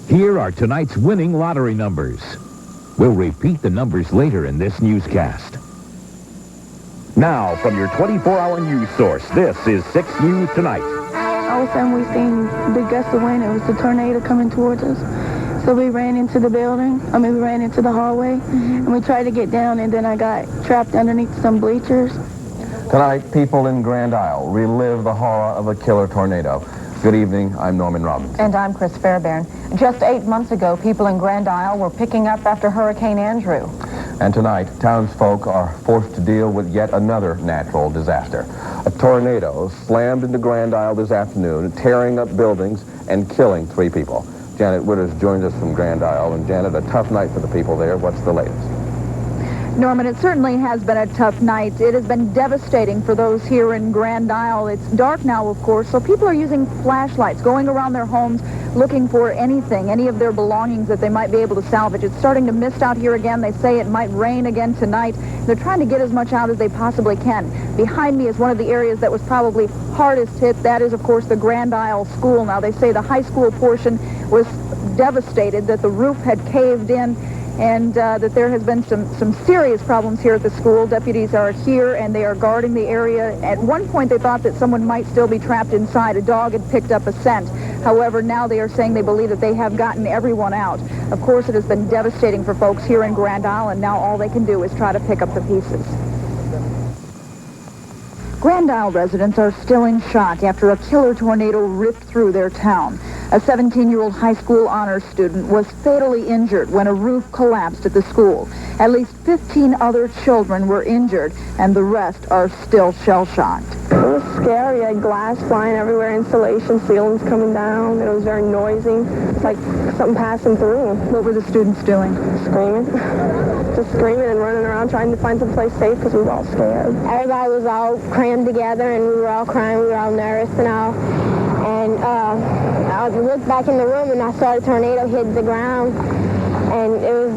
Here are tonight's winning lottery numbers. We'll repeat the numbers later in this newscast. Now, from your 24-hour news source, this is 6 News Tonight. All of a sudden, we seen big gust of wind. It was the tornado coming towards us. So we ran into the building. We ran into the hallway. And we tried to get down, and then I got trapped underneath some bleachers. Tonight, people in Grand Isle relive the horror of a killer tornado. Good evening. I'm Norman Robbins. And I'm Chris Fairbairn. Just 8 months ago, people in Grand Isle were picking up after Hurricane Andrew. And tonight, townsfolk are forced to deal with yet another natural disaster. A tornado slammed into Grand Isle this afternoon, tearing up buildings and killing 3 people. Janet Witters joins us from Grand Isle. And Janet, a tough night for the people there. What's the latest? Norman, it certainly has been a tough night. It has been devastating for those here in Grand Isle. It's dark now, of course, so people are using flashlights, going around their homes, looking for anything, any of their belongings that they might be able to salvage. It's starting to mist out here again. They say it might rain again tonight. They're trying to get as much out as they possibly can. Behind me is one of the areas that was probably hardest hit. That is, of course, the Grand Isle School. Now, they say the high school portion was devastated, that the roof had caved in, and that there has been some serious problems here at the school. Deputies are here, and they are guarding the area. At one point, they thought that someone might still be trapped inside. A dog had picked up a scent. However, now they are saying they believe that they have gotten everyone out. Of course, it has been devastating for folks here in Grand Isle, and now all they can do is try to pick up the pieces. Grand Isle residents are still in shock after a killer tornado ripped through their town. A 17-year-old high school honors student was fatally injured when a roof collapsed at the school. At least 15 other children were injured, and the rest are still shell-shocked. It was scary. I had glass flying everywhere, insulation ceilings coming down. It was very noisy. It's like something passing through. What were the students doing? Screaming. Just screaming and running around trying to find some place safe because we were all scared. Everybody was all crammed together, and we were all crying. We were all nervous and all. And I looked back in the room, and I saw the tornado hit the ground. And it was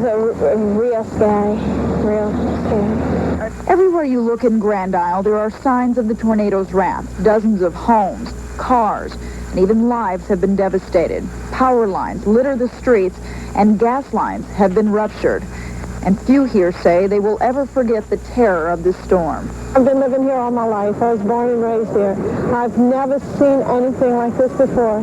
real scary. Real scary. Everywhere you look in Grand Isle, there are signs of the tornado's wrath. Dozens of homes, cars, and even lives have been devastated. Power lines litter the streets, and gas lines have been ruptured. And few here say they will ever forget the terror of this storm. I've been living here all my life. I was born and raised here. I've never seen anything like this before.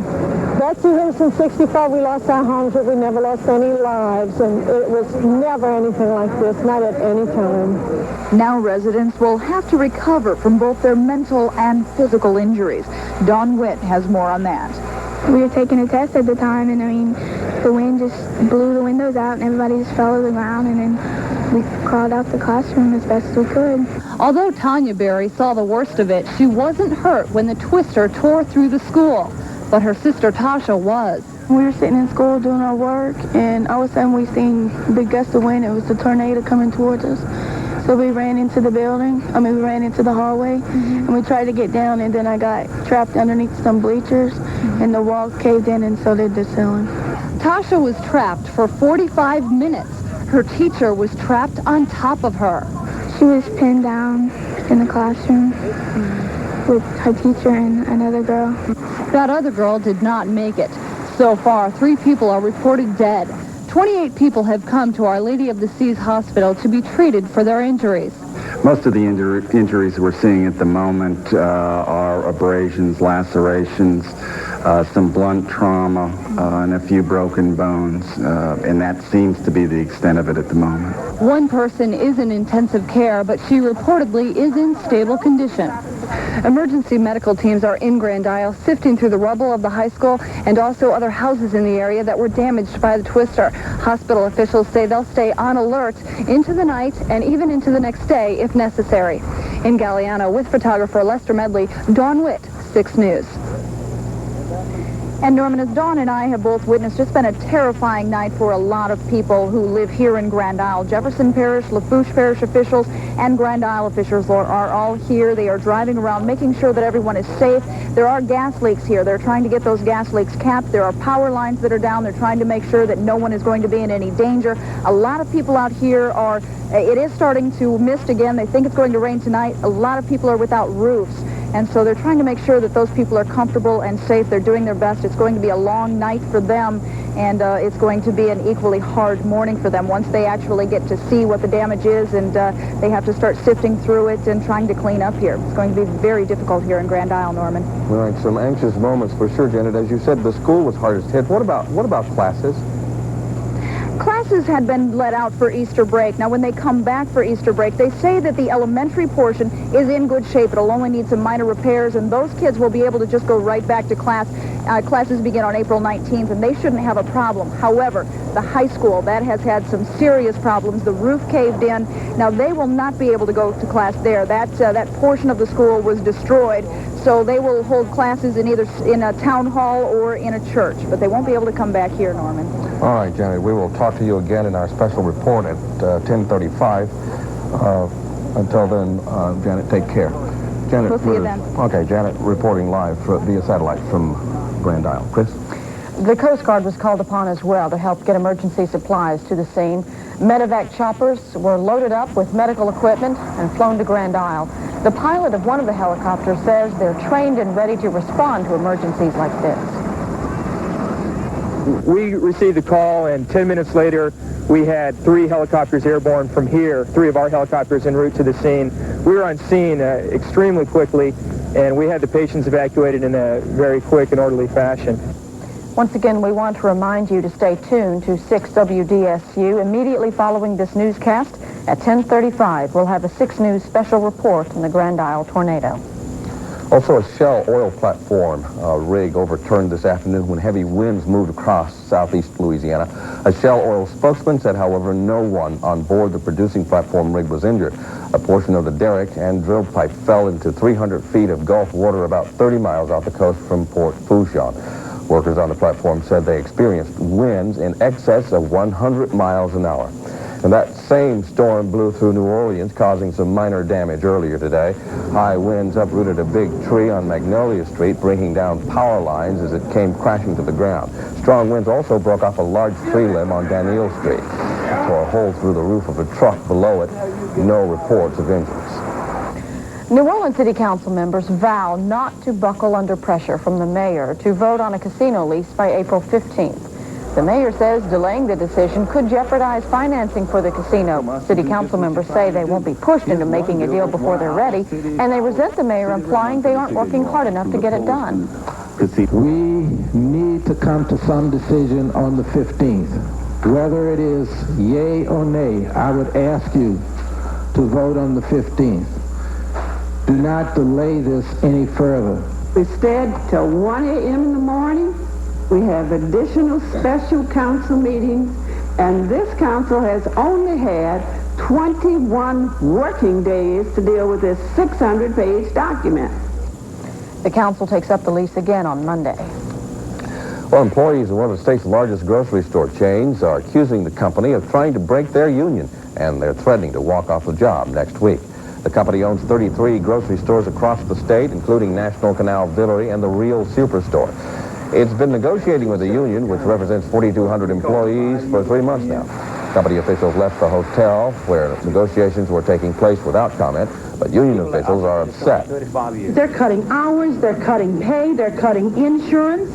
Betsy here since 65, we lost our homes, but we never lost any lives. And it was never anything like this, not at any time. Now residents will have to recover from both their mental and physical injuries. Dawn Witt has more on that. We were taking a test at the time, and the wind just blew the windows out, and everybody just fell to the ground, and then we crawled out the classroom as best we could. Although Tanya Berry saw the worst of it, she wasn't hurt when the twister tore through the school. But her sister Tasha was. We were sitting in school doing our work, and all of a sudden we seen big gust of wind. It was the tornado coming towards us. So we ran into the building. We ran into the hallway, and we tried to get down, and then I got trapped underneath some bleachers, and the walls caved in, and so did the ceiling. Tasha was trapped for 45 minutes. Her teacher was trapped on top of her. She was pinned down in the classroom with her teacher and another girl. That other girl did not make it. So far, 3 people are reported dead. 28 people have come to Our Lady of the Seas Hospital to be treated for their injuries. Most of the injuries we're seeing at the moment are abrasions, lacerations, some blunt trauma, and a few broken bones, and that seems to be the extent of it at the moment. One person is in intensive care, but she reportedly is in stable condition. Emergency medical teams are in Grand Isle, sifting through the rubble of the high school and also other houses in the area that were damaged by the twister. Hospital officials say they'll stay on alert into the night and even into the next day if necessary. In Galliano, with photographer Lester Medley, Dawn Witt, 6 News. And Norman, as Dawn and I have both witnessed, it's been a terrifying night for a lot of people who live here in Grand Isle. Jefferson Parish, Lafourche Parish officials, and Grand Isle officials are all here. They are driving around, making sure that everyone is safe. There are gas leaks here. They're trying to get those gas leaks capped. There are power lines that are down. They're trying to make sure that no one is going to be in any danger. A lot of people out here it is starting to mist again. They think it's going to rain tonight. A lot of people are without roofs. And so they're trying to make sure that those people are comfortable and safe. They're doing their best. It's going to be a long night for them, and it's going to be an equally hard morning for them once they actually get to see what the damage is, and they have to start sifting through it and trying to clean up here. It's going to be very difficult here in Grand Isle, Norman. Right, some anxious moments for sure, Janet. As you said, the school was hardest hit. What about classes? Classes had been let out for Easter break. Now, when they come back for Easter break, they say that the elementary portion is in good shape. It'll only need some minor repairs, and those kids will be able to just go right back to class. Classes begin on April 19th, and they shouldn't have a problem. However, the high school, that has had some serious problems. The roof caved in. Now, they will not be able to go to class there. That portion of the school was destroyed, so they will hold classes in either in a town hall or in a church, but they won't be able to come back here, Norman. All right, Janet, we will talk to you again in our special report at 10:35. Until then, Janet, take care. Janet, we'll see you then. Okay, Janet reporting live via satellite from Grand Isle. Chris? The Coast Guard was called upon as well to help get emergency supplies to the scene. Medevac choppers were loaded up with medical equipment and flown to Grand Isle. The pilot of one of the helicopters says they're trained and ready to respond to emergencies like this. We received a call, and 10 minutes later, we had 3 helicopters airborne from here, 3 of our helicopters en route to the scene. We were on scene extremely quickly, and we had the patients evacuated in a very quick and orderly fashion. Once again, we want to remind you to stay tuned to 6 WDSU. Immediately following this newscast at 10:35, we'll have a 6 News special report on the Grand Isle tornado. Also, a Shell oil platform rig overturned this afternoon when heavy winds moved across southeast Louisiana. A Shell oil spokesman said, however, no one on board the producing platform rig was injured. A portion of the derrick and drill pipe fell into 300 feet of Gulf water about 30 miles off the coast from Port Fourchon. Workers on the platform said they experienced winds in excess of 100 miles an hour. And that same storm blew through New Orleans, causing some minor damage earlier today. High winds uprooted a big tree on Magnolia Street, bringing down power lines as it came crashing to the ground. Strong winds also broke off a large tree limb on Danielle Street. It tore a hole through the roof of a truck below it. No reports of injuries. New Orleans City Council members vow not to buckle under pressure from the mayor to vote on a casino lease by April 15th. The mayor says delaying the decision could jeopardize financing for the casino. City council members say they won't be pushed into making a deal before they're ready, and they resent the mayor implying they aren't working hard enough to get it done. We need to come to some decision on the 15th. Whether it is yay or nay, I would ask you to vote on the 15th. Do not delay this any further. Instead, till 1 a.m. in the morning, we have additional special council meetings, and this council has only had 21 working days to deal with this 600-page document. The council takes up the lease again on Monday. Well, employees of one of the state's largest grocery store chains are accusing the company of trying to break their union, and they're threatening to walk off the job next week. The company owns 33 grocery stores across the state, including National Canal Villery and the Real Superstore. It's been negotiating with the union, which represents 4,200 employees, for 3 months now. Company officials left the hotel where negotiations were taking place without comment, but union officials are upset. They're cutting hours, they're cutting pay, they're cutting insurance.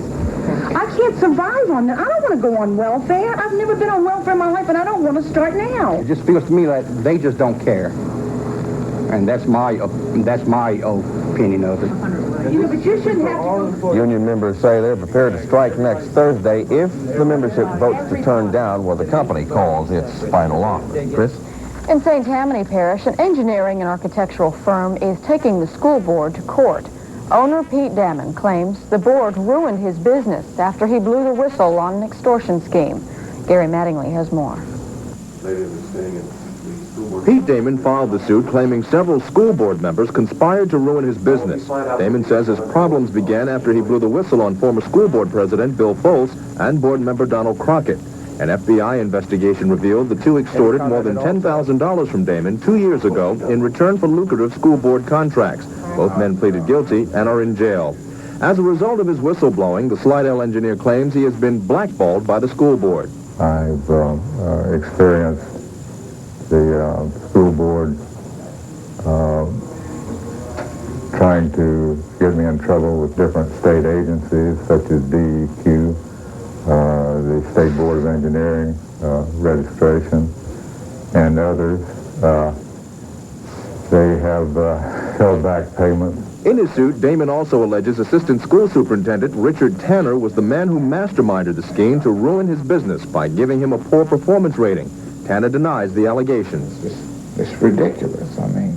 I can't survive on that. I don't want to go on welfare. I've never been on welfare in my life, and I don't want to start now. It just feels to me like they just don't care. And that's my opinion of it. You know, but you shouldn't have to... Union members say they're prepared to strike next Thursday if the membership votes to turn down what the company calls its final offer. Chris? In St. Tammany Parish, an engineering and architectural firm is taking the school board to court. Owner Pete Damon claims the board ruined his business after he blew the whistle on an extortion scheme. Gary Mattingly has more. Pete Damon filed the suit claiming several school board members conspired to ruin his business. Damon says his problems began after he blew the whistle on former school board president Bill Foles and board member Donald Crockett. An FBI investigation revealed the two extorted more than $10,000 from Damon 2 years ago in return for lucrative school board contracts. Both men pleaded guilty and are in jail. As a result of his whistleblowing, the Slidell engineer claims he has been blackballed by the school board. I've experienced the school board trying to get me in trouble with different state agencies such as DEQ, the State Board of Engineering, registration, and others. They have held back payments. In his suit, Damon also alleges Assistant School Superintendent Richard Tanner was the man who masterminded the scheme to ruin his business by giving him a poor performance rating. Tanner denies the allegations. It's ridiculous. I mean,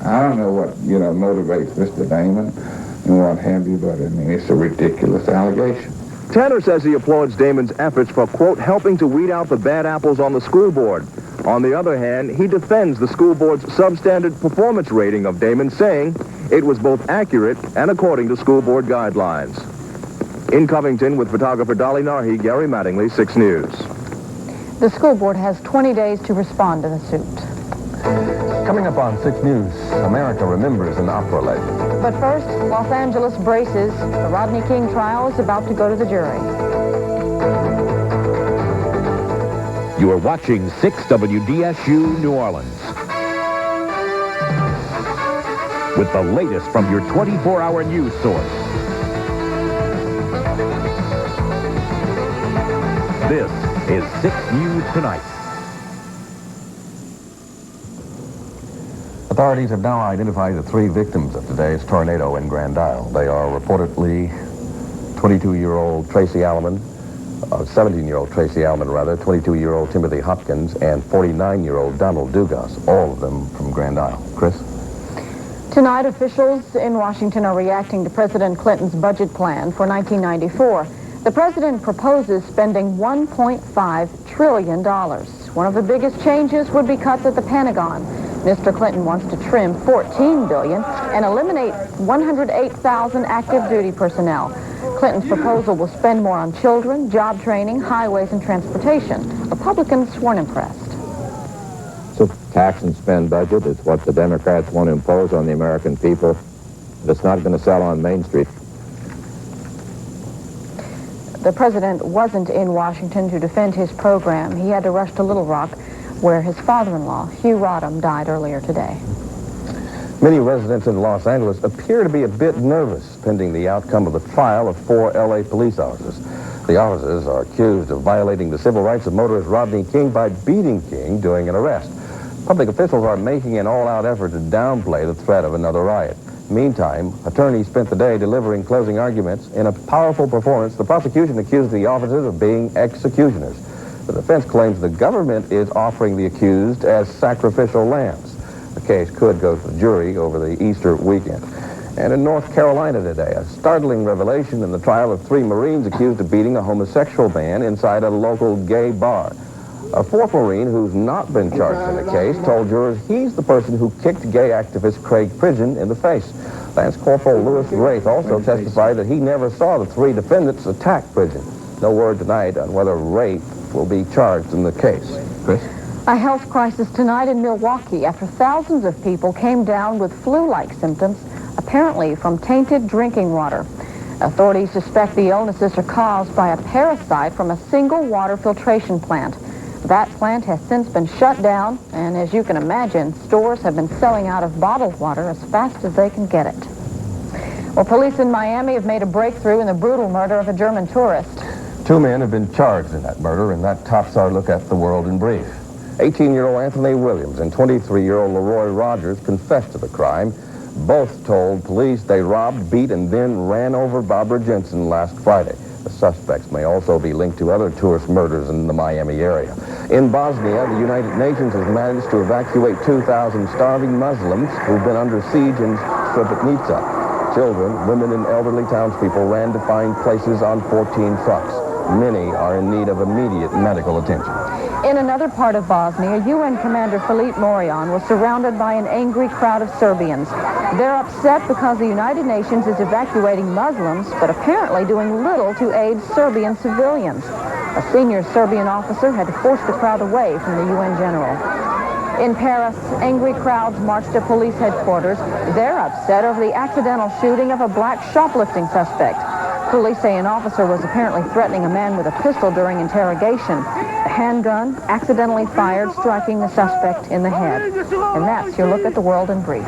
I don't know what, motivates Mr. Damon and what have you, but I mean, it's a ridiculous allegation. Tanner says he applauds Damon's efforts for, quote, helping to weed out the bad apples on the school board. On the other hand, he defends the school board's substandard performance rating of Damon, saying it was both accurate and according to school board guidelines. In Covington with photographer Dolly Narhi, Gary Mattingly, 6 News. The school board has 20 days to respond to the suit. Coming up on 6 News, America remembers an opera legend. But first, Los Angeles braces. The Rodney King trial is about to go to the jury. You are watching 6 WDSU New Orleans. With the latest from your 24-hour news source. This is 6 News Tonight. Authorities have now identified the 3 victims of today's tornado in Grand Isle. They are reportedly 22-year-old Tracy Alleman, 17-year-old Tracy Alleman, 22-year-old Timothy Hopkins, and 49-year-old Donald Dugas, all of them from Grand Isle. Chris? Tonight, officials in Washington are reacting to President Clinton's budget plan for 1994. The president proposes spending $1.5 trillion. One of the biggest changes would be cuts at the Pentagon. Mr. Clinton wants to trim $14 billion and eliminate 108,000 active duty personnel. Clinton's proposal will spend more on children, job training, highways, and transportation. Republicans weren't impressed. It's a tax and spend budget. It's what the Democrats want to impose on the American people. But it's not going to sell on Main Street. The president wasn't in Washington to defend his program. He had to rush to Little Rock, where his father-in-law, Hugh Rodham, died earlier today. Many residents in Los Angeles appear to be a bit nervous pending the outcome of the trial of 4 L.A. police officers. The officers are accused of violating the civil rights of motorist Rodney King by beating King during an arrest. Public officials are making an all-out effort to downplay the threat of another riot. Meantime, attorneys spent the day delivering closing arguments. In a powerful performance, the prosecution accused the officers of being executioners. The defense claims the government is offering the accused as sacrificial lambs. The case could go to the jury over the Easter weekend. And in North Carolina today, a startling revelation in the trial of 3 Marines accused of beating a homosexual man inside a local gay bar. A 4th Marine who's not been charged in the case told jurors he's the person who kicked gay activist Craig Pridgeon in the face. Lance Corporal Lewis Wraith also testified that he never saw the 3 defendants attack Pridgeon. No word tonight on whether Wraith will be charged in the case. Chris? A health crisis tonight in Milwaukee after thousands of people came down with flu-like symptoms, apparently from tainted drinking water. Authorities suspect the illnesses are caused by a parasite from a single water filtration plant. That plant has since been shut down, and as you can imagine, stores have been selling out of bottled water as fast as they can get it. Well, police in Miami have made a breakthrough in the brutal murder of a German tourist. 2 men have been charged in that murder, and that tops our look at the world in brief. 18-year-old Anthony Williams and 23-year-old Leroy Rogers confessed to the crime. Both told police they robbed, beat, and then ran over Barbara Jensen last Friday. The suspects may also be linked to other tourist murders in the Miami area. In Bosnia, the United Nations has managed to evacuate 2,000 starving Muslims who've been under siege in Srebrenica. Children, women, and elderly townspeople ran to find places on 14 trucks. Many are in need of immediate medical attention. In another part of Bosnia, UN Commander Filip Marian was surrounded by an angry crowd of Serbians. They're upset because the United Nations is evacuating Muslims, but apparently doing little to aid Serbian civilians. A senior Serbian officer had to force the crowd away from the UN general. In Paris, angry crowds marched to police headquarters. They're upset over the accidental shooting of a black shoplifting suspect. Police say an officer was apparently threatening a man with a pistol during interrogation. The handgun accidentally fired, striking the suspect in the head. And that's your look at the world in brief.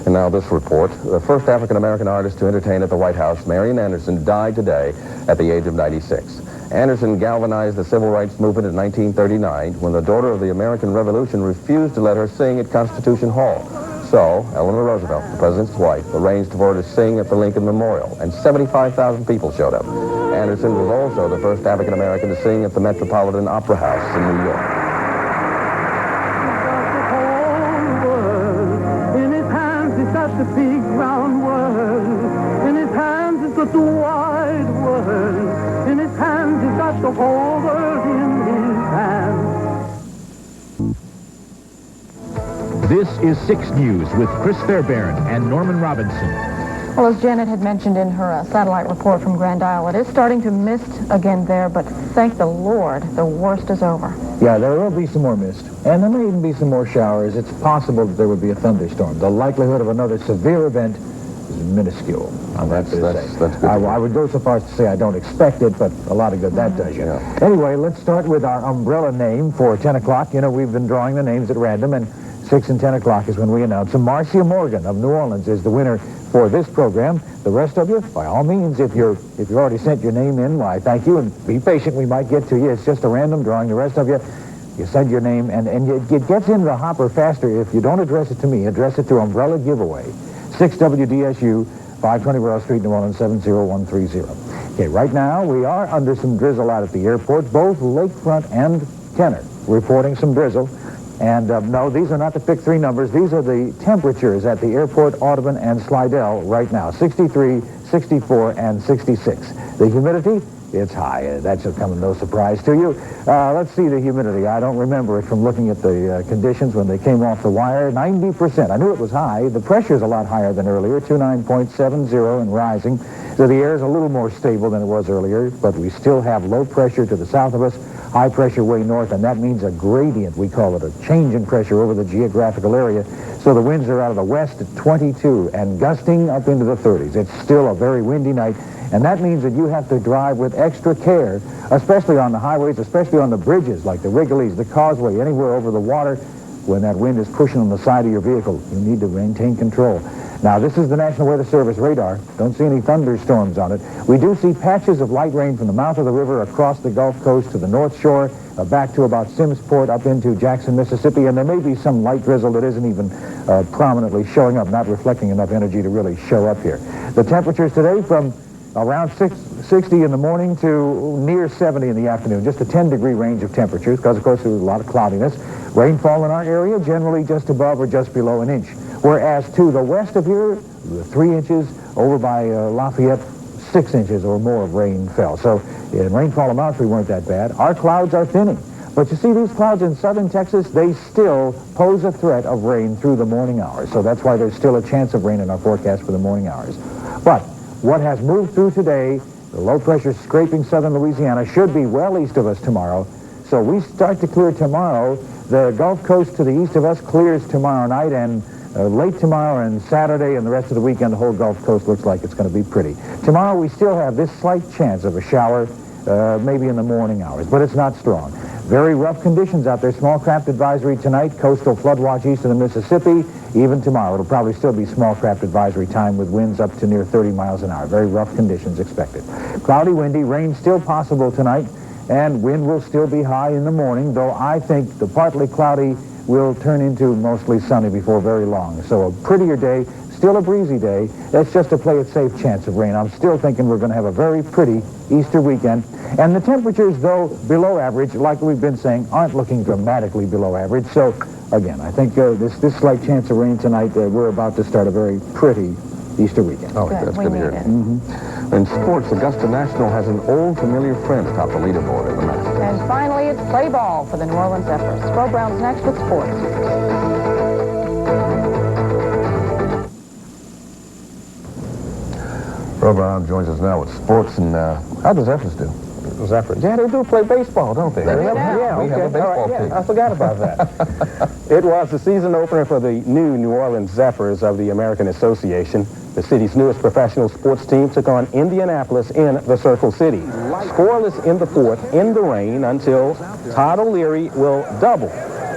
And now this report. The first African-American artist to entertain at the White House, Marian Anderson, died today at the age of 96. Anderson galvanized the civil rights movement in 1939 when the daughter of the American Revolution refused to let her sing at Constitution Hall. So, Eleanor Roosevelt, the president's wife, arranged for her to sing at the Lincoln Memorial, and 75,000 people showed up. Anderson was also the first African-American to sing at the Metropolitan Opera House in New York. The big round world. In his hands he's got the wide world. In his hands he's got the whole world in his hands. This is 6 News with Chris Fairbairn and Norman Robinson. Well, as Janet had mentioned in her satellite report from Grand Isle, it is starting to mist again there, but thank the Lord, the worst is over. Yeah, there will be some more mist, and there may even be some more showers. It's possible that there would be a thunderstorm. The likelihood of another severe event is minuscule. That's good. I would go so far as to say I don't expect it, but a lot of good that does you. Yeah. Anyway, let's start with our umbrella name for 10 o'clock. You know, we've been drawing the names at random, and 6 and 10 o'clock is when we announce them. Marcia Morgan of New Orleans is the winner for this program. The rest of you, by all means, if you've already sent your name in, why, thank you, and be patient. We might get to you. It's just a random drawing. The rest of you, you send your name, and it gets into the hopper faster if you don't address it to me. Address it to Umbrella Giveaway, 6 WDSU, 520 Royal Street, New Orleans, 70130. Okay, right now we are under some drizzle out at the airport, both Lakefront and Kenner reporting some drizzle. And no, these are not the pick 3 numbers. These are the temperatures at the airport, Audubon, and Slidell right now. 63, 64, and 66. The humidity, it's high. That should come as no surprise to you. Let's see the humidity. I don't remember it from looking at the conditions when they came off the wire. 90%. I knew it was high. The pressure is a lot higher than earlier, 29.70 and rising. So the air is a little more stable than it was earlier, but we still have low pressure to the south of us, high pressure way north, and that means a gradient. We call it a change in pressure over the geographical area. So the winds are out of the west at 22 and gusting up into the 30s. It's still a very windy night, and that means that you have to drive with extra care, especially on the highways, especially on the bridges like the Wrigley's, the Causeway, anywhere over the water. When that wind is pushing on the side of your vehicle, you need to maintain control. Now, this is the National Weather Service radar. Don't see any thunderstorms on it. We do see patches of light rain from the mouth of the river across the Gulf Coast to the North Shore, back to about Simmsport, up into Jackson, Mississippi, and there may be some light drizzle that isn't even prominently showing up, not reflecting enough energy to really show up here. The temperatures today from around 60 in the morning to near 70 in the afternoon, just a 10-degree range of temperatures, because, of course, there's a lot of cloudiness. Rainfall in our area, generally just above or just below an inch. Whereas to the west of here, 3 inches, over by Lafayette, 6 inches or more of rain fell. So in rainfall amounts, we weren't that bad. Our clouds are thinning. But you see, these clouds in southern Texas, they still pose a threat of rain through the morning hours. So that's why there's still a chance of rain in our forecast for the morning hours. But what has moved through today, the low pressure scraping southern Louisiana, should be well east of us tomorrow. So we start to clear tomorrow. The Gulf Coast to the east of us clears tomorrow night, and late tomorrow and Saturday and the rest of the weekend, the whole Gulf Coast looks like it's going to be pretty. Tomorrow we still have this slight chance of a shower, maybe in the morning hours, but it's not strong. Very rough conditions out there. Small craft advisory tonight, coastal flood watch east of the Mississippi. Even tomorrow, it'll probably still be small craft advisory time with winds up to near 30 miles an hour. Very rough conditions expected. Cloudy, windy, rain still possible tonight, and wind will still be high in the morning, though I think the partly cloudy will turn into mostly sunny before very long. So a prettier day, still a breezy day. That's just to play it safe chance of rain. I'm still thinking we're going to have a very pretty Easter weekend. And the temperatures, though below average, like we've been saying, aren't looking dramatically below average. So, again, I think this slight chance of rain tonight, we're about to start a very pretty Easter weekend. Oh, that's good to hear. In sports, Augusta National has an old familiar friend atop the leaderboard in the match. And finally, it's play ball for the New Orleans Zephyrs. Spo Brown's next with sports. Spo Brown joins us now with sports, and how does Zephyrs do? Zephyrs. Yeah, they do play baseball, don't they? We have a baseball team. I forgot about that. It was the season opener for the new Orleans Zephyrs of the American Association. The city's newest professional sports team took on Indianapolis in the Circle City. Scoreless in the fourth, in the rain, until Todd O'Leary will double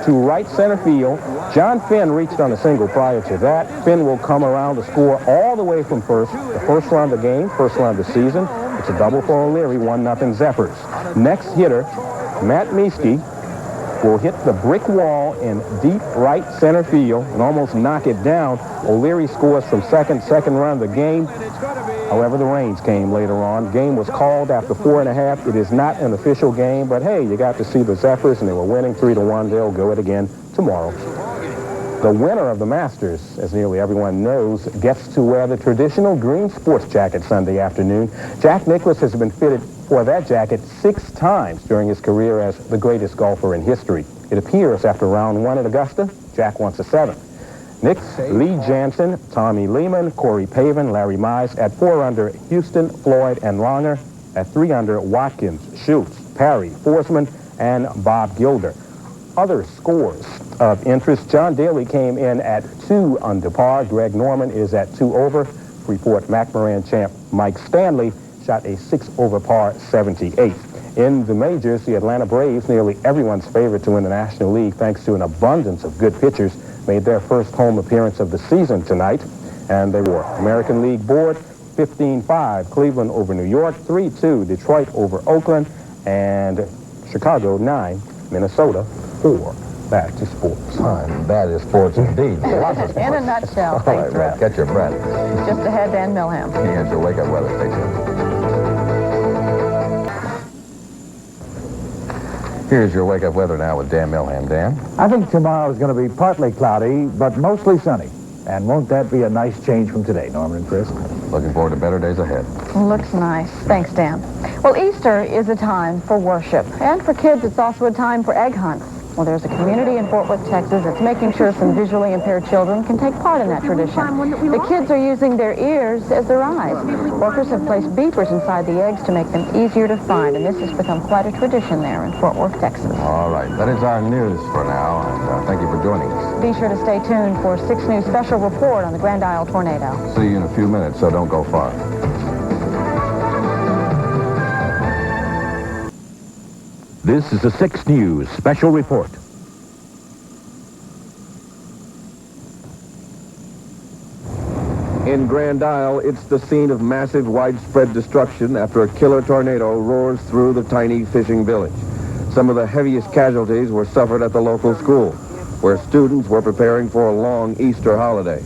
to right center field. John Finn reached on a single prior to that. Finn will come around to score all the way from first. The first run of the game, first run of the season. It's a double for O'Leary, 1-0 Zephyrs. Next hitter, Matt Meeske, will hit the brick wall in deep right center field and almost knock it down. O'Leary scores from second run of the game. However, the rains came later on. Game was called after 4.5. It is not an official game, but hey, you got to see the Zephyrs, and they were winning 3-1. They'll go it again tomorrow. The winner of the Masters, as nearly everyone knows, gets to wear the traditional green sports jacket Sunday afternoon. Jack Nicklaus has been fitted for that jacket 6 times during his career as the greatest golfer in history. It appears after round 1 at Augusta, Jack wants a 7. Nix, Lee Jansen, Tommy Lehman, Corey Pavin, Larry Mize at 4 under, Houston, Floyd, and Longer. At 3 under, Watkins, Schultz, Parry, Forsman, and Bob Gilder. Other scores of interest, John Daly came in at 2 under par. Greg Norman is at 2 over. Freeport McMoran champ Mike Stanley shot a 6 over par 78. In the majors, the Atlanta Braves, nearly everyone's favorite to win the National League thanks to an abundance of good pitchers, made their first home appearance of the season tonight, and they were American League board, 15-5, Cleveland over New York, 3-2, Detroit over Oakland, and Chicago 9, Minnesota 4. Back to sports. That is sports indeed. Lots of sports. In a nutshell. All right, Brett, catch your breath. Just ahead, Dan Milham. Here's your wake-up weather station. Here's your wake-up weather now with Dan Milham. Dan? I think tomorrow is going to be partly cloudy, but mostly sunny. And won't that be a nice change from today, Norman and Chris? Looking forward to better days ahead. Looks nice. Thanks, Dan. Well, Easter is a time for worship. And for kids, it's also a time for egg hunts. Well, there's a community in Fort Worth, Texas that's making sure some visually impaired children can take part in that tradition. The kids are using their ears as their eyes. Workers have placed beepers inside the eggs to make them easier to find, and this has become quite a tradition there in Fort Worth, Texas. All right, that is our news for now, and thank you for joining us. Be sure to stay tuned for 6 News special report on the Grand Isle tornado. See you in a few minutes, so don't go far. This is a 6 News special report. In Grand Isle, it's the scene of massive, widespread destruction after a killer tornado roars through the tiny fishing village. Some of the heaviest casualties were suffered at the local school, where students were preparing for a long Easter holiday.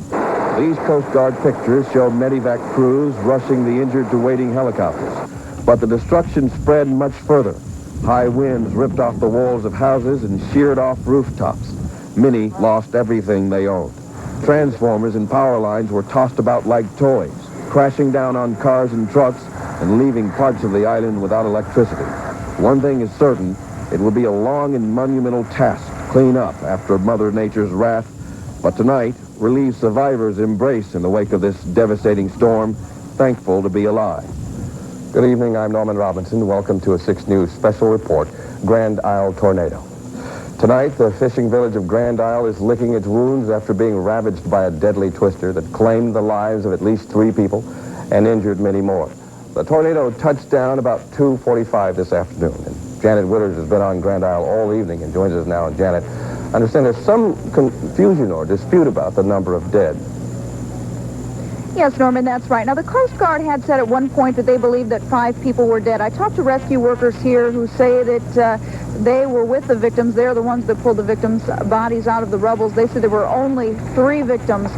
These Coast Guard pictures show medevac crews rushing the injured to waiting helicopters. But the destruction spread much further. High winds ripped off the walls of houses and sheared off rooftops. Many lost everything they owned. Transformers and power lines were tossed about like toys, crashing down on cars and trucks and leaving parts of the island without electricity. One thing is certain, it will be a long and monumental task to clean up after Mother Nature's wrath. But tonight, relieved survivors embrace in the wake of this devastating storm, thankful to be alive. Good evening, I'm Norman Robinson. Welcome to a 6 News special report, Grand Isle tornado. Tonight, the fishing village of Grand Isle is licking its wounds after being ravaged by a deadly twister that claimed the lives of at least 3 people and injured many more. The tornado touched down about 2:45 this afternoon, and Janet Witters has been on Grand Isle all evening and joins us now. And Janet, I understand there's some confusion or dispute about the number of dead. Yes, Norman, that's right. Now, the Coast Guard had said at one point that they believed that 5 people were dead. I talked to rescue workers here who say that they were with the victims. They're the ones that pulled the victims' bodies out of the rubble. They said there were only 3 victims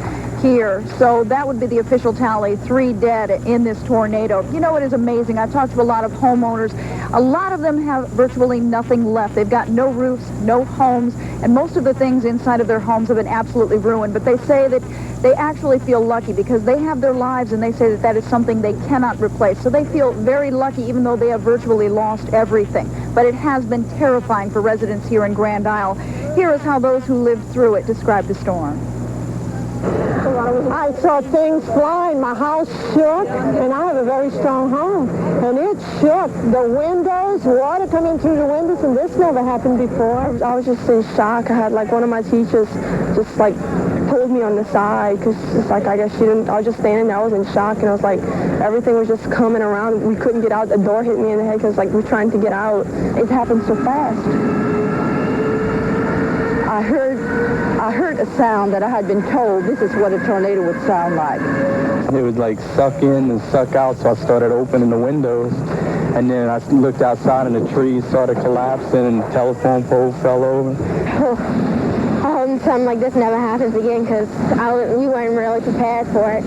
here. So that would be the official tally, 3 dead in this tornado. You know, it is amazing. I've talked to a lot of homeowners. A lot of them have virtually nothing left. They've got no roofs, no homes, and most of the things inside of their homes have been absolutely ruined. But they say that they actually feel lucky because they have their lives, and they say that that is something they cannot replace. So they feel very lucky even though they have virtually lost everything. But it has been terrifying for residents here in Grand Isle. Here is how those who lived through it described the storm. I saw things flying. My house shook, and I have a very strong home, and it shook. The windows, water coming through the windows, and this never happened before. I was just in shock. I had, like, one of my teachers just, like, pulled me on the side, because it's like, I guess she didn't, I was just standing there. I was in shock, and I was like, everything was just coming around. We couldn't get out. The door hit me in the head because, like, we're trying to get out. It happened so fast. I heard a sound that I had been told this is what a tornado would sound like. It would like suck in and suck out, so I started opening the windows. And then I looked outside and the trees started collapsing and the telephone pole fell over. I hope something like this never happens again because we weren't really prepared for it.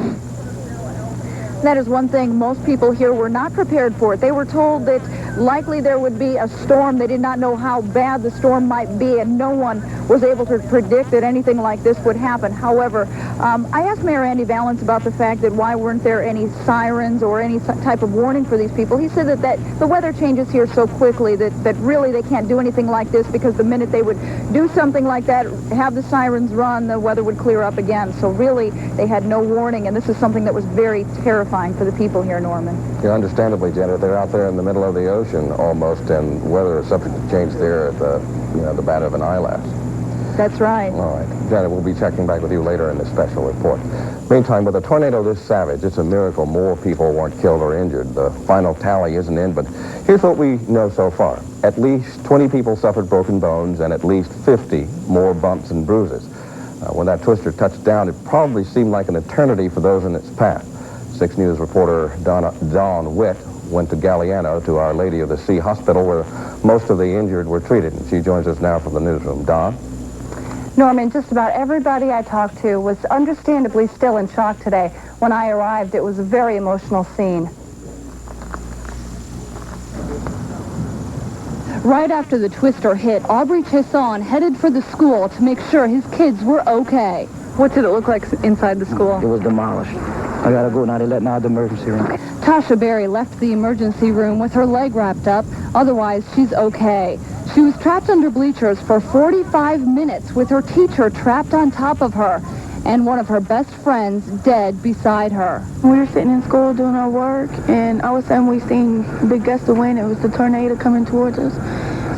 That is one thing most people here were not prepared for it. They were told that likely there would be a storm. They did not know how bad the storm might be, and no one was able to predict that anything like this would happen. However, I asked Mayor Andy Valance about the fact that why weren't there any sirens or any type of warning for these people. He said that the weather changes here so quickly that really they can't do anything like this because the minute they would do something like that, have the sirens run, the weather would clear up again. So really, they had no warning, and this is something that was very terrifying for the people here, Norman. Yeah, understandably, Janet, they're out there in the middle of the ocean almost, and weather is subject to change there at the bat of an eyelash. That's right. All right. Janet, we'll be checking back with you later in this special report. Meantime, with a tornado this savage, it's a miracle more people weren't killed or injured. The final tally isn't in, but here's what we know so far. At least 20 people suffered broken bones and at least 50 more bumps and bruises. When that twister touched down, it probably seemed like an eternity for those in its path. 6 News reporter Dawn Witt went to Galliano to Our Lady of the Sea Hospital where most of the injured were treated. And she joins us now from the newsroom. Dawn? Norman, just about everybody I talked to was understandably still in shock today. When I arrived, it was a very emotional scene. Right after the twister hit, Aubrey Chesson headed for the school to make sure his kids were okay. What did it look like inside the school? It was demolished. I gotta go now. They let me out of the emergency room. Tasha Berry left the emergency room with her leg wrapped up. Otherwise, she's okay. She was trapped under bleachers for 45 minutes with her teacher trapped on top of her and one of her best friends dead beside her. We were sitting in school doing our work, and all of a sudden we seen a big gust of wind. It was the tornado coming towards us.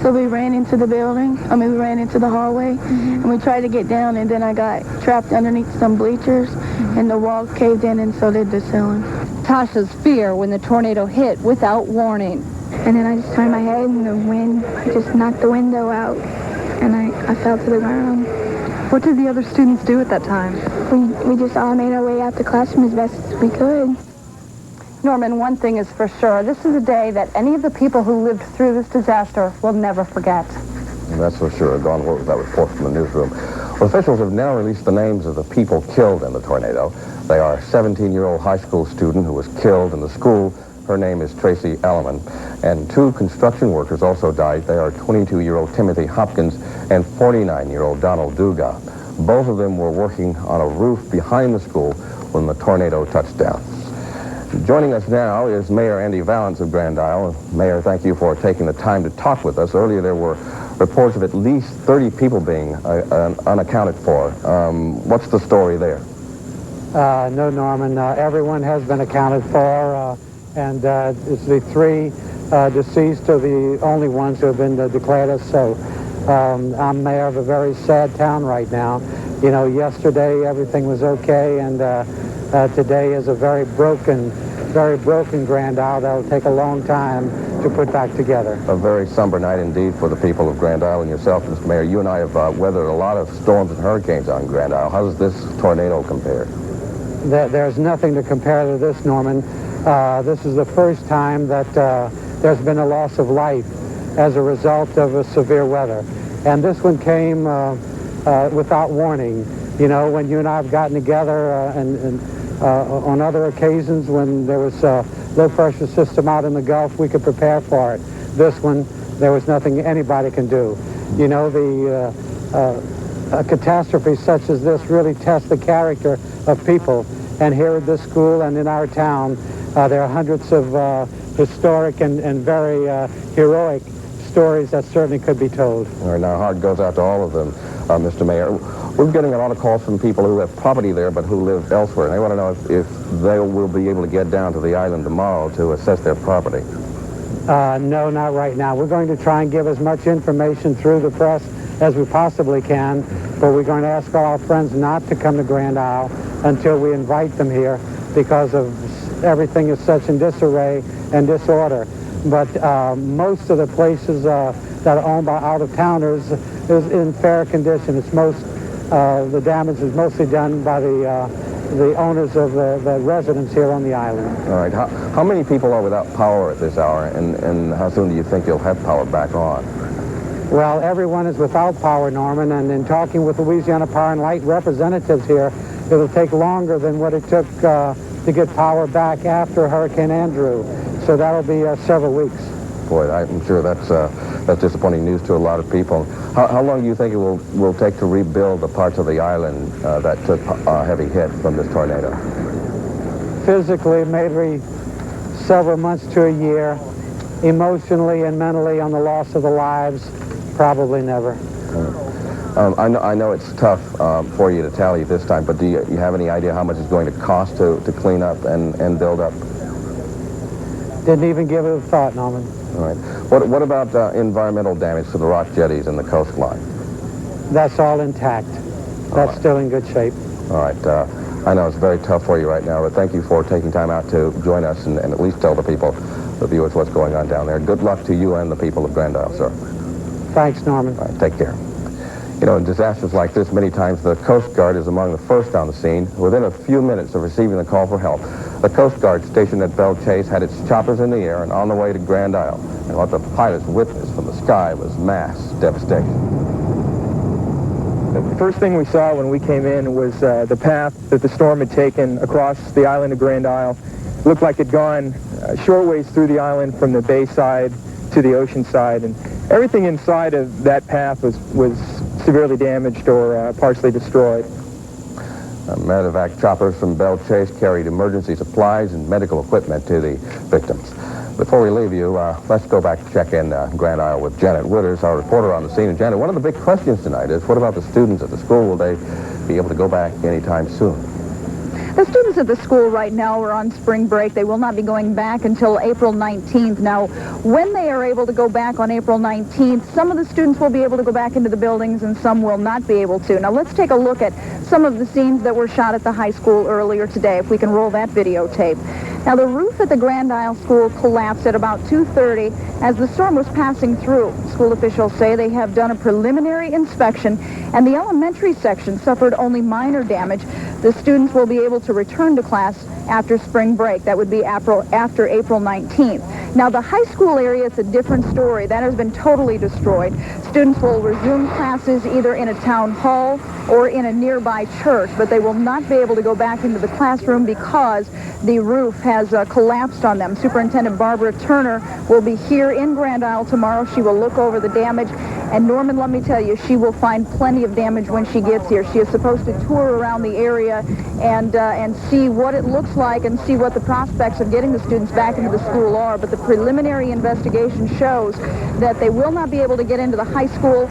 So we ran into the building. We ran into the hallway, and we tried to get down, and then I got trapped underneath some bleachers, and the walls caved in, and so did the ceiling. Tasha's fear when the tornado hit without warning. And then I just turned my head, and the wind just knocked the window out, and I fell to the ground. What did the other students do at that time? We just all made our way out the classroom as best as we could. Norman, one thing is for sure. This is a day that any of the people who lived through this disaster will never forget. That's for sure. Dawn, what was that report from the newsroom? Well, officials have now released the names of the people killed in the tornado. They are a 17-year-old high school student who was killed in the school. Her name is Tracy Elliman. And 2 construction workers also died. They are 22-year-old Timothy Hopkins and 49-year-old Donald Duga. Both of them were working on a roof behind the school when the tornado touched down. Joining us now is Mayor Andy Valance of Grand Isle. Mayor, thank you for taking the time to talk with us. Earlier there were reports of at least 30 people being unaccounted for. What's the story there? No, Norman. Everyone has been accounted for, and it's the 3 deceased are the only ones who have been declared as so. I'm mayor of a very sad town right now. You know, yesterday everything was okay, and today is a very broken Grand Isle that will take a long time to put back together. A very somber night indeed for the people of Grand Isle and yourself, Mr. Mayor. You and I have weathered a lot of storms and hurricanes on Grand Isle. How does this tornado compare? There's nothing to compare to this, Norman. This is the first time that there's been a loss of life as a result of severe weather. And this one came without warning. You know, when you and I have gotten together on other occasions when there was a low-pressure system out in the Gulf, we could prepare for it. This one, there was nothing anybody can do. You know, a catastrophe such as this really tests the character of people. And here at this school and in our town, there are hundreds of historic and very heroic stories that certainly could be told. All right, now our heart goes out to all of them, Mr. Mayor. We're getting a lot of calls from people who have property there but who live elsewhere. And they want to know if they will be able to get down to the island tomorrow to assess their property. No, not right now. We're going to try and give as much information through the press as we possibly can, but we're going to ask all our friends not to come to Grand Isle until we invite them here because of everything is such in disarray and disorder. But most of the places that are owned by out-of-towners is in fair condition. It's the damage is mostly done by the owners of the residents here on the island. All right. How many people are without power at this hour, and how soon do you think you'll have power back on? Well, everyone is without power, Norman, and in talking with Louisiana Power and Light representatives here, it'll take longer than what it took to get power back after Hurricane Andrew. So that'll be several weeks. Boy, I'm sure that's disappointing news to a lot of people. How long do you think it will take to rebuild the parts of the island that took a heavy hit from this tornado? Physically, maybe several months to a year. Emotionally and mentally, on the loss of the lives, probably never. I know it's tough for you to tally this time, but do you have any idea how much it's going to cost to clean up and build up? Didn't even give it a thought, Norman. All right. What about environmental damage to the rock jetties and the coastline? That's all intact. That's still in good shape. All right. I know it's very tough for you right now, but thank you for taking time out to join us and at least tell the viewers what's going on down there. Good luck to you and the people of Grand Isle, sir. Thanks, Norman. All right, take care. You know, in disasters like this, many times the Coast Guard is among the first on the scene. Within a few minutes of receiving the call for help, the Coast Guard stationed at Belle Chase had its choppers in the air and on the way to Grand Isle. And what the pilots witnessed from the sky was mass devastation. The first thing we saw when we came in was the path that the storm had taken across the island of Grand Isle. It looked like it had gone short ways through the island from the bay side to the ocean side, and everything inside of that path was severely damaged or partially destroyed. Medevac choppers from Belle Chase carried emergency supplies and medical equipment to the victims. Before we leave you, let's go back to check in Grand Isle with Janet Witters, our reporter on the scene. And Janet, one of the big questions tonight is, what about the students at the school? Will they be able to go back anytime soon? The students at the school right now are on spring break. They will not be going back until April 19th. Now, when they are able to go back on April 19th, some of the students will be able to go back into the buildings and some will not be able to. Now, let's take a look at some of the scenes that were shot at the high school earlier today, if we can roll that videotape. Now, the roof at the Grand Isle School collapsed at about 2:30 as the storm was passing through. School officials say they have done a preliminary inspection, and the elementary section suffered only minor damage. The students will be able to return to class after spring break. That would be after April 19th. Now, the high school area is a different story. That has been totally destroyed. Students will resume classes either in a town hall or in a nearby church, but they will not be able to go back into the classroom because the roof has collapsed on them. Superintendent Barbara Turner will be here in Grand Isle tomorrow. She will look over the damage. And Norman, let me tell you, she will find plenty of damage when she gets here. She is supposed to tour around the area and see what it looks like and see what the prospects of getting the students back into the school are. But the preliminary investigation shows that they will not be able to get into the high school.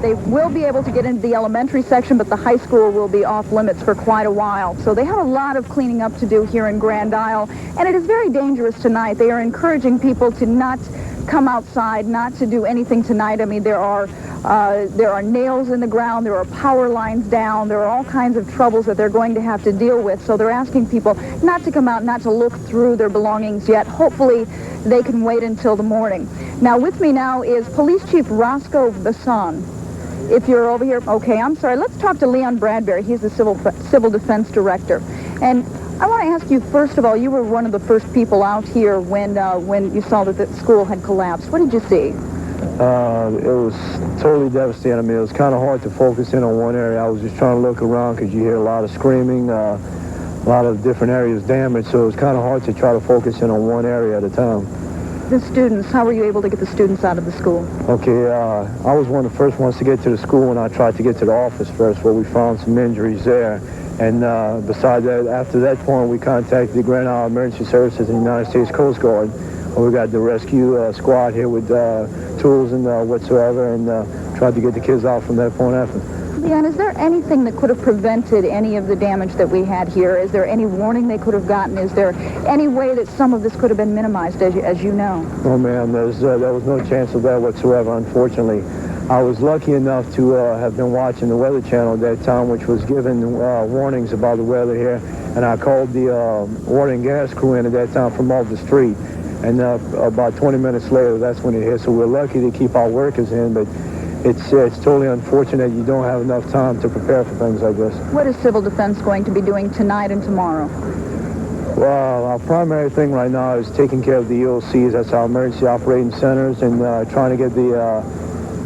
They will be able to get into the elementary section, but the high school will be off limits for quite a while. So they have a lot of cleaning up to do here in Grand Isle, and it is very dangerous tonight. They are encouraging people to not come outside, not to do anything tonight. I mean, there are nails in the ground, there are power lines down, there are all kinds of troubles that they're going to have to deal with. So they're asking people not to come out, not to look through their belongings yet. Hopefully they can wait until the morning. Now with me now is Police Chief Roscoe Basson. If you're over here, okay, I'm sorry. Let's talk to Leon Bradbury. He's the Civil Defense Director. And I want to ask you, first of all, you were one of the first people out here when you saw that the school had collapsed. What did you see? It was totally devastating. I mean, it was kind of hard to focus in on one area. I was just trying to look around because you hear a lot of screaming, a lot of different areas damaged, so it was kind of hard to try to focus in on one area at a time. The students, how were you able to get the students out of the school? Okay, I was one of the first ones to get to the school, and I tried to get to the office first, where we found some injuries there. And besides that, after that point, we contacted the Grand Isle Emergency Services and the United States Coast Guard. And we got the rescue squad here with tools and whatsoever, and tried to get the kids out from that point after. Leon, is there anything that could have prevented any of the damage that we had here? Is there any warning they could have gotten? Is there any way that some of this could have been minimized, as you know? Oh, man, there was no chance of that whatsoever, unfortunately. I was lucky enough to have been watching the Weather Channel at that time, which was giving warnings about the weather here, and I called the water and gas crew in at that time from off the street. And about 20 minutes later, that's when it hit. So we're lucky to keep our workers in, but it's totally unfortunate you don't have enough time to prepare for things like this. What is Civil Defense going to be doing tonight and tomorrow? Well, our primary thing right now is taking care of the EOCs, that's our emergency operating centers, and trying to get the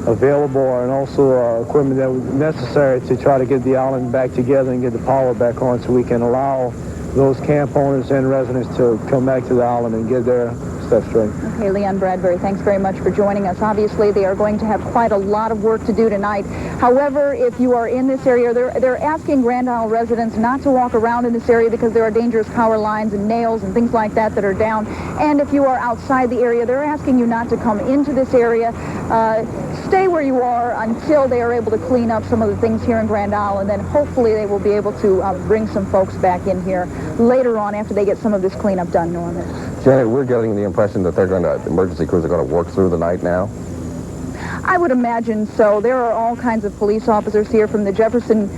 available and also equipment that was necessary to try to get the island back together and get the power back on so we can allow those camp owners and residents to come back to the island and get their stuff straight. Okay, Leon Bradbury, thanks very much for joining us. Obviously, they are going to have quite a lot of work to do tonight. However, if you are in this area, they're asking Grand Isle residents not to walk around in this area because there are dangerous power lines and nails and things like that are down. And if you are outside the area, they're asking you not to come into this area. Stay where you are until they are able to clean up some of the things here in Grand Isle, and then hopefully they will be able to bring some folks back in here later on after they get some of this cleanup done, Norman. Janet, we're getting the impression that emergency crews are going to work through the night now? I would imagine so. There are all kinds of police officers here from the Jefferson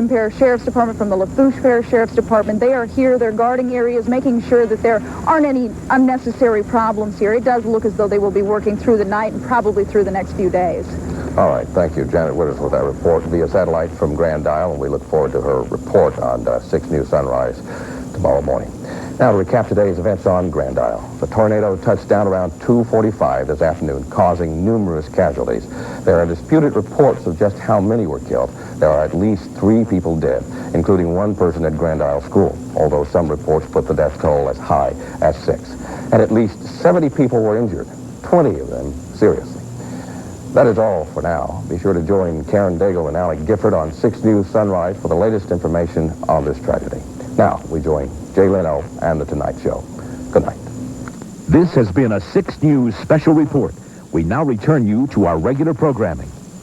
Parish Sheriff's Department, from the Lafourche Parish Sheriff's Department. They are here. They're guarding areas, making sure that there aren't any unnecessary problems here. It does look as though they will be working through the night and probably through the next few days. All right. Thank you, Janet Witters, with that report via satellite from Grand Isle, and we look forward to her report on 6 News Sunrise tomorrow morning. Now to recap today's events on Grand Isle. The tornado touched down around 2:45 this afternoon, causing numerous casualties. There are disputed reports of just how many were killed. There are at least 3 people dead, including 1 person at Grand Isle School, although some reports put the death toll as high as 6. And at least 70 people were injured, 20 of them seriously. That is all for now. Be sure to join Karen Daigle and Alec Gifford on 6 News Sunrise for the latest information on this tragedy. Now, we join Jay Leno and The Tonight Show. Good night. This has been a 6 News special report. We now return you to our regular programming.